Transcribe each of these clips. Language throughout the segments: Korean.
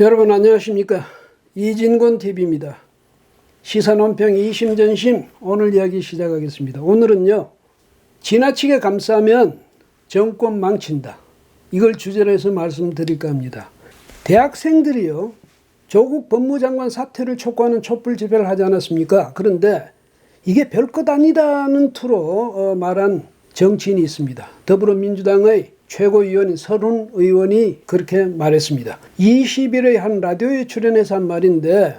여러분 안녕하십니까? 이진권 TV입니다. 시사논평 이심전심 오늘 이야기 시작하겠습니다. 오늘은요, 지나치게 감싸면 정권 망친다, 이걸 주제로 해서 말씀드릴까 합니다. 대학생들이요, 조국 법무장관 사퇴를 촉구하는 촛불 집회를 하지 않았습니까? 그런데 이게 별것 아니다는 투로 말한 정치인이 있습니다. 더불어민주당의 최고위원인 서른 의원이 그렇게 말했습니다. 20일에 한 라디오에 출연해서 한 말인데,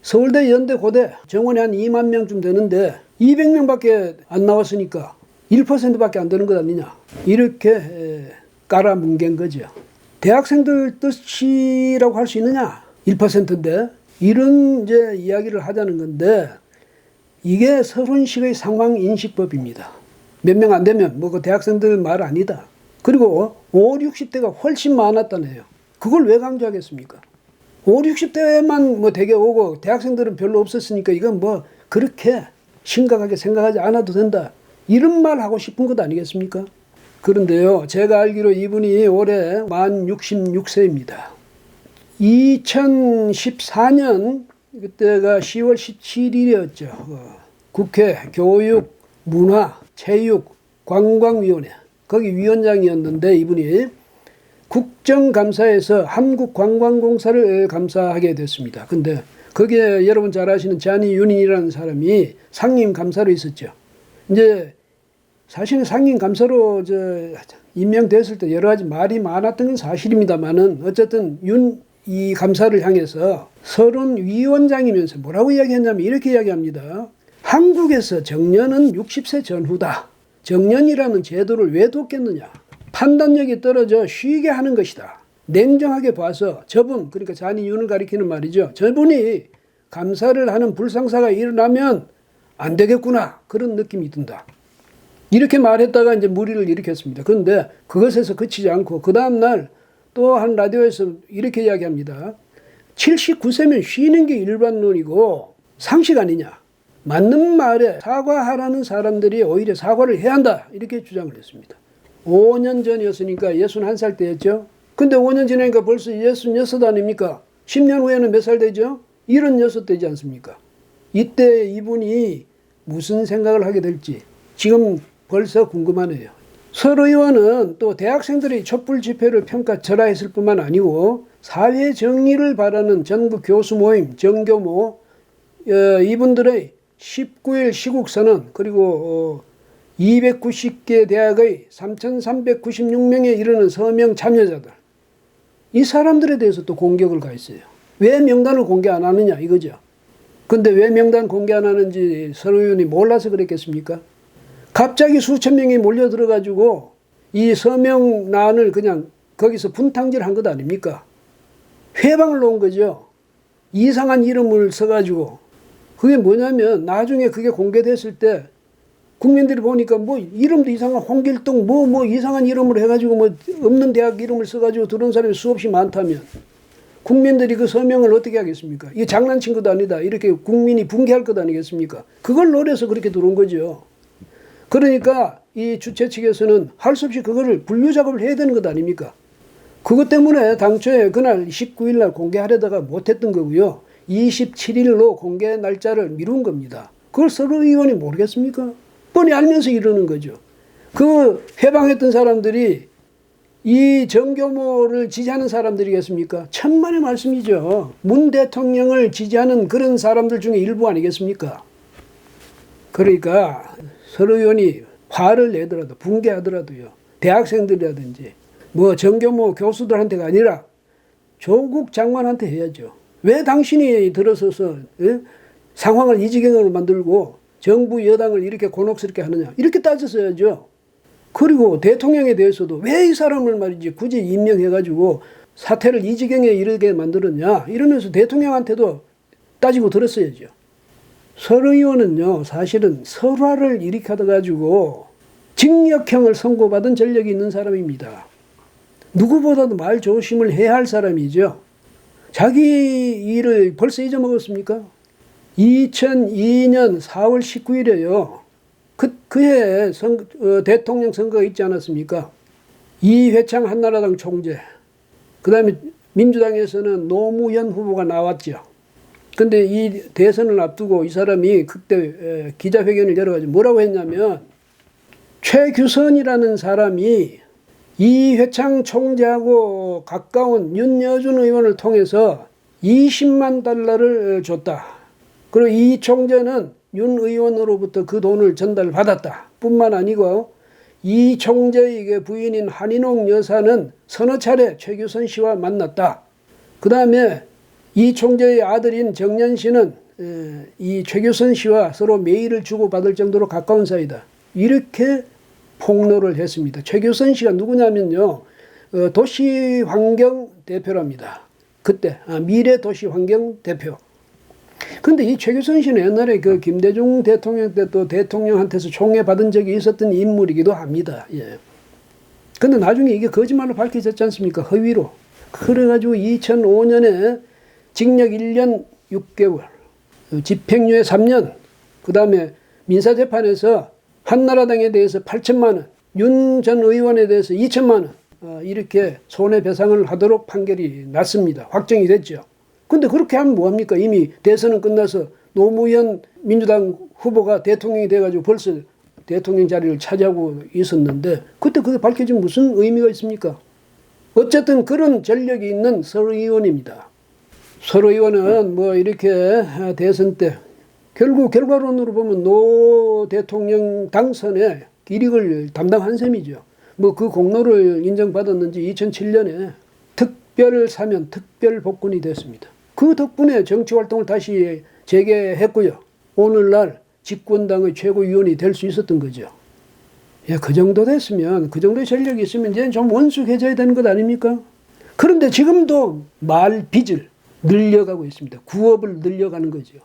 서울대, 연대, 고대 정원이 한 2만 명쯤 되는데 200명밖에 안 나왔으니까 1%밖에 안 되는 것 아니냐, 이렇게 깔아뭉갠 거죠. 대학생들 뜻이라고 할 수 있느냐? 1%인데 이런 이제 이야기를 하자는 건데, 이게 서른식의 상황인식법입니다. 몇 명 안 되면 뭐 그 대학생들 말 아니다. 그리고 5, 60대가 훨씬 많았다네요. 그걸 왜 강조하겠습니까? 5, 60대만 뭐 되게 오고 대학생들은 별로 없었으니까 이건 뭐 그렇게 심각하게 생각하지 않아도 된다, 이런 말 하고 싶은 것 아니겠습니까? 그런데요, 제가 알기로 이분이 올해 만 66세입니다. 2014년 그때가 10월 17일이었죠. 국회 교육, 문화, 체육, 관광위원회, 거기 위원장이었는데, 이분이 국정감사에서 한국관광공사를 감사하게 됐습니다. 근데 거기에 여러분 잘 아시는 자니 윤인이라는 사람이 상임감사로 있었죠. 이제 사실은 상임감사로 임명됐을 때 여러 가지 말이 많았던 건 사실입니다만은, 어쨌든 이 감사를 향해서 서른 위원장이면서 뭐라고 이야기했냐면 이렇게 이야기합니다. 한국에서 정년은 60세 전후다. 정년이라는 제도를 왜 뒀겠느냐. 판단력이 떨어져 쉬게 하는 것이다. 냉정하게 봐서 저분, 그러니까 잔이윤을 가리키는 말이죠. 저분이 감사를 하는 불상사가 일어나면 안 되겠구나, 그런 느낌이 든다. 이렇게 말했다가 이제 물의를 일으켰습니다. 그런데 그것에서 그치지 않고 그 다음날 또 한 라디오에서 이렇게 이야기합니다. 79세면 쉬는 게 일반론이고 상식 아니냐. 맞는 말에 사과하라는 사람들이 오히려 사과를 해야 한다, 이렇게 주장을 했습니다. 5년 전이었으니까 61살 때였죠. 근데 5년 지나니까 벌써 66 아닙니까? 10년 후에는 몇 살 되죠? 76 되지 않습니까? 이때 이분이 무슨 생각을 하게 될지 지금 벌써 궁금하네요. 서 의원은 또 대학생들의 촛불 집회를 평가절하했을 뿐만 아니고 사회 정의를 바라는 전국 교수 모임, 정교모, 이분들의 19일 시국선언, 그리고 290개 대학의 3,396명에 이르는 서명 참여자들, 이 사람들에 대해서 또 공격을 가했어요. 왜 명단을 공개 안 하느냐, 이거죠. 근데 왜 명단 공개 안 하는지 서 의원이 몰라서 그랬겠습니까? 갑자기 수천 명이 몰려 들어가지고 이 서명란을 그냥 거기서 분탕질한 것 아닙니까? 회방을 놓은 거죠. 이상한 이름을 써가지고. 그게 뭐냐면 나중에 그게 공개됐을 때 국민들이 보니까 뭐 이름도 이상한 홍길동 뭐 이상한 이름을 해가지고 뭐 없는 대학 이름을 써가지고 들어온 사람이 수없이 많다면 국민들이 그 서명을 어떻게 하겠습니까? 이게 장난친 것도 아니다, 이렇게 국민이 붕괴할 것 아니겠습니까? 그걸 노려서 그렇게 들어온 거죠. 그러니까 이 주최 측에서는 할 수 없이 그거를 분류 작업을 해야 되는 것 아닙니까? 그것 때문에 당초에 그날 19일 날 공개하려다가 못했던 거고요. 27일로 공개 날짜를 미룬 겁니다. 그걸 서로 의원이 모르겠습니까? 뻔히 알면서 이러는 거죠. 그 회방했던 사람들이 이 정교모를 지지하는 사람들이겠습니까? 천만의 말씀이죠. 문 대통령을 지지하는 그런 사람들 중에 일부 아니겠습니까? 그러니까 서로 의원이 화를 내더라도, 붕괴하더라도요, 대학생들이라든지 뭐 정교모 교수들한테가 아니라 조국 장관한테 해야죠. 왜 당신이 들어서서 상황을 이 지경으로 만들고 정부 여당을 이렇게 곤혹스럽게 하느냐, 이렇게 따졌어야죠. 그리고 대통령에 대해서도 왜 이 사람을 말이지 굳이 임명해가지고 사태를 이 지경에 이르게 만들었냐, 이러면서 대통령한테도 따지고 들었어야죠. 서 의원은요, 사실은 설화를 일으켜가지고 징역형을 선고받은 전력이 있는 사람입니다. 누구보다도 말 조심을 해야 할 사람이죠. 자기 일을 벌써 잊어먹었습니까? 2002년 4월 19일에요. 그해 대통령 선거가 있지 않았습니까? 이회창 한나라당 총재, 그 다음에 민주당에서는 노무현 후보가 나왔죠. 근데 이 대선을 앞두고 이 사람이 그때 기자회견을 열어가지고 뭐라고 했냐면, 최규선이라는 사람이 이회창 총재하고 가까운 윤여준 의원을 통해서 20만 달러를 줬다. 그리고 이 총재는 윤 의원으로부터 그 돈을 전달받았다. 뿐만 아니고 이 총재에게 부인인 한인옥 여사는 서너 차례 최규선 씨와 만났다. 그 다음에 이 총재의 아들인 정년 씨는 이 최규선 씨와 서로 메일을 주고받을 정도로 가까운 사이다. 이렇게 폭로를 했습니다. 최규선 씨가 누구냐면요, 도시환경 대표랍니다. 그때 미래도시환경 대표. 근데 이 최규선 씨는 옛날에 그 김대중 대통령 때 또 대통령한테서 총애 받은 적이 있었던 인물이기도 합니다. 예. 근데 나중에 이게 거짓말로 밝혀졌지 않습니까? 허위로. 그래가지고 2005년에 징역 1년 6개월, 집행유예 3년, 그 다음에 민사재판에서 한나라당에 대해서 8천만 원, 윤 전 의원에 대해서 2천만 원, 이렇게 손해배상을 하도록 판결이 났습니다. 확정이 됐죠. 근데 그렇게 하면 뭐합니까? 이미 대선은 끝나서 노무현 민주당 후보가 대통령이 돼가지고 벌써 대통령 자리를 차지하고 있었는데, 그때 그게 밝혀지면 무슨 의미가 있습니까? 어쨌든 그런 전력이 있는 설 의원입니다. 설 의원은 뭐 이렇게 대선 때 결국 결과론으로 보면 노 대통령 당선에 기릭을 담당한 셈이죠. 뭐 그 공로를 인정받았는지 2007년에 특별 사면, 특별 복권이 됐습니다. 그 덕분에 정치활동을 다시 재개했고요. 오늘날 집권당의 최고위원이 될 수 있었던 거죠. 예, 그 정도 됐으면, 그 정도의 전력이 있으면 이제 좀 원숙해져야 되는 것 아닙니까? 그런데 지금도 말 빚을 늘려가고 있습니다. 구업을 늘려가는 거죠.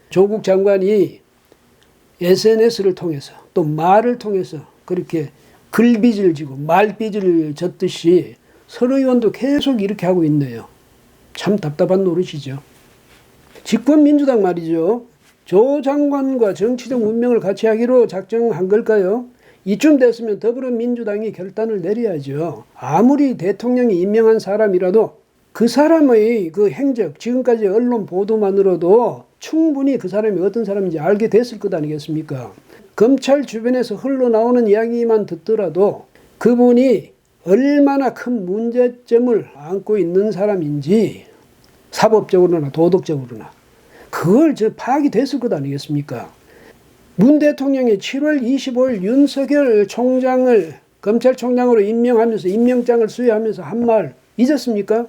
조국 장관이 SNS를 통해서 또 말을 통해서 그렇게 글빚을 지고 말빚을 졌듯이 설 의원도 계속 이렇게 하고 있네요. 참 답답한 노릇이죠. 집권민주당 말이죠. 조 장관과 정치적 운명을 같이 하기로 작정한 걸까요? 이쯤 됐으면 더불어민주당이 결단을 내려야죠. 아무리 대통령이 임명한 사람이라도 그 사람의 그 행적, 지금까지 언론 보도만으로도 충분히 그 사람이 어떤 사람인지 알게 됐을 것 아니겠습니까? 검찰 주변에서 흘러나오는 이야기만 듣더라도 그분이 얼마나 큰 문제점을 안고 있는 사람인지 사법적으로나 도덕적으로나 그걸 파악이 됐을 것 아니겠습니까? 문 대통령이 7월 25일 윤석열 총장을 검찰총장으로 임명하면서 임명장을 수여하면서 한 말 잊었습니까?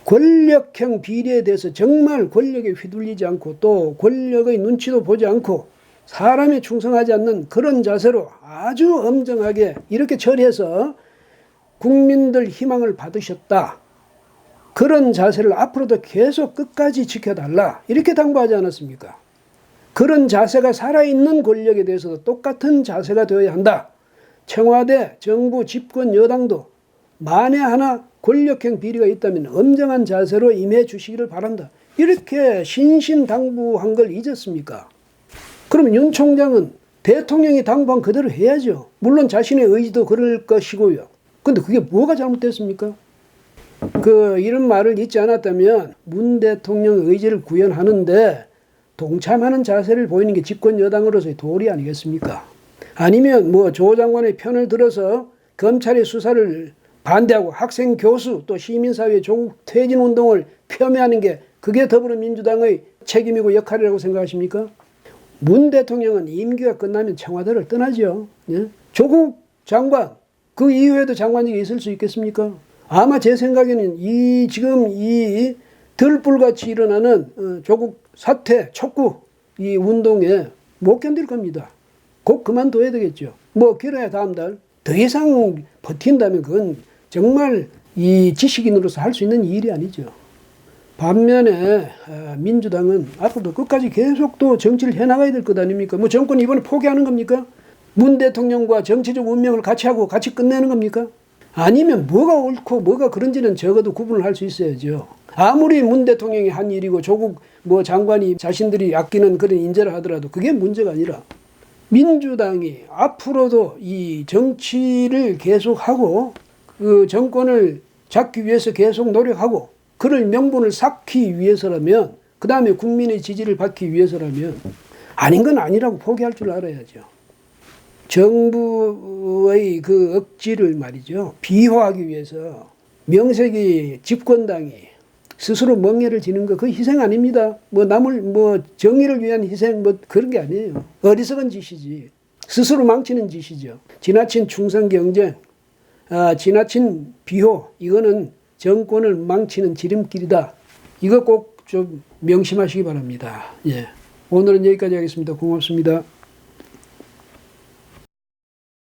권력형 비리에 대해서 정말 권력에 휘둘리지 않고 또 권력의 눈치도 보지 않고 사람에 충성하지 않는 그런 자세로 아주 엄정하게 이렇게 처리해서 국민들 희망을 받으셨다. 그런 자세를 앞으로도 계속 끝까지 지켜달라. 이렇게 당부하지 않았습니까? 그런 자세가 살아있는 권력에 대해서도 똑같은 자세가 되어야 한다. 청와대, 정부, 집권 여당도 만에 하나 권력형 비리가 있다면 엄정한 자세로 임해 주시기를 바란다. 이렇게 신신당부한 걸 잊었습니까? 그럼 윤 총장은 대통령이 당부한 그대로 해야죠. 물론 자신의 의지도 그럴 것이고요. 근데 그게 뭐가 잘못됐습니까? 이런 말을 잊지 않았다면 문 대통령 의지를 구현하는데 동참하는 자세를 보이는 게 집권 여당으로서의 도리 아니겠습니까? 아니면 조 장관의 편을 들어서 검찰의 수사를 반대하고 학생, 교수, 또 시민사회의 조국 퇴진 운동을 폄훼하는 게 그게 더불어민주당의 책임이고 역할이라고 생각하십니까? 문 대통령은 임기가 끝나면 청와대를 떠나죠. 예? 조국 장관, 그 이후에도 장관직이 있을 수 있겠습니까? 아마 제 생각에는 지금 이 들불같이 일어나는 조국 사퇴, 촉구 이 운동에 못 견딜 겁니다. 곧 그만둬야 되겠죠. 길어야 다음 달. 더 이상 버틴다면 그건 정말 이 지식인으로서 할 수 있는 일이 아니죠. 반면에 민주당은 앞으로도 끝까지 계속 또 정치를 해나가야 될 것 아닙니까? 정권 이번에 포기하는 겁니까? 문 대통령과 정치적 운명을 같이 하고 같이 끝내는 겁니까? 아니면 뭐가 옳고 뭐가 그런지는 적어도 구분을 할 수 있어야죠. 아무리 문 대통령이 한 일이고 조국 장관이 자신들이 아끼는 그런 인재를 하더라도 그게 문제가 아니라 민주당이 앞으로도 이 정치를 계속하고 그 정권을 잡기 위해서 계속 노력하고 그를 명분을 쌓기 위해서라면, 그 다음에 국민의 지지를 받기 위해서라면 아닌 건 아니라고 포기할 줄 알아야죠. 정부의 그 억지를 말이죠, 비호하기 위해서 명색이 집권당이 스스로 멍해를 지는 거, 그 희생 아닙니다. 뭐 남을 정의를 위한 희생 그런 게 아니에요. 어리석은 짓이지. 스스로 망치는 짓이죠. 지나친 충성 경쟁, 지나친 비호, 이거는 정권을 망치는 지름길이다. 이거 꼭 좀 명심하시기 바랍니다. 예. 오늘은 여기까지 하겠습니다. 고맙습니다.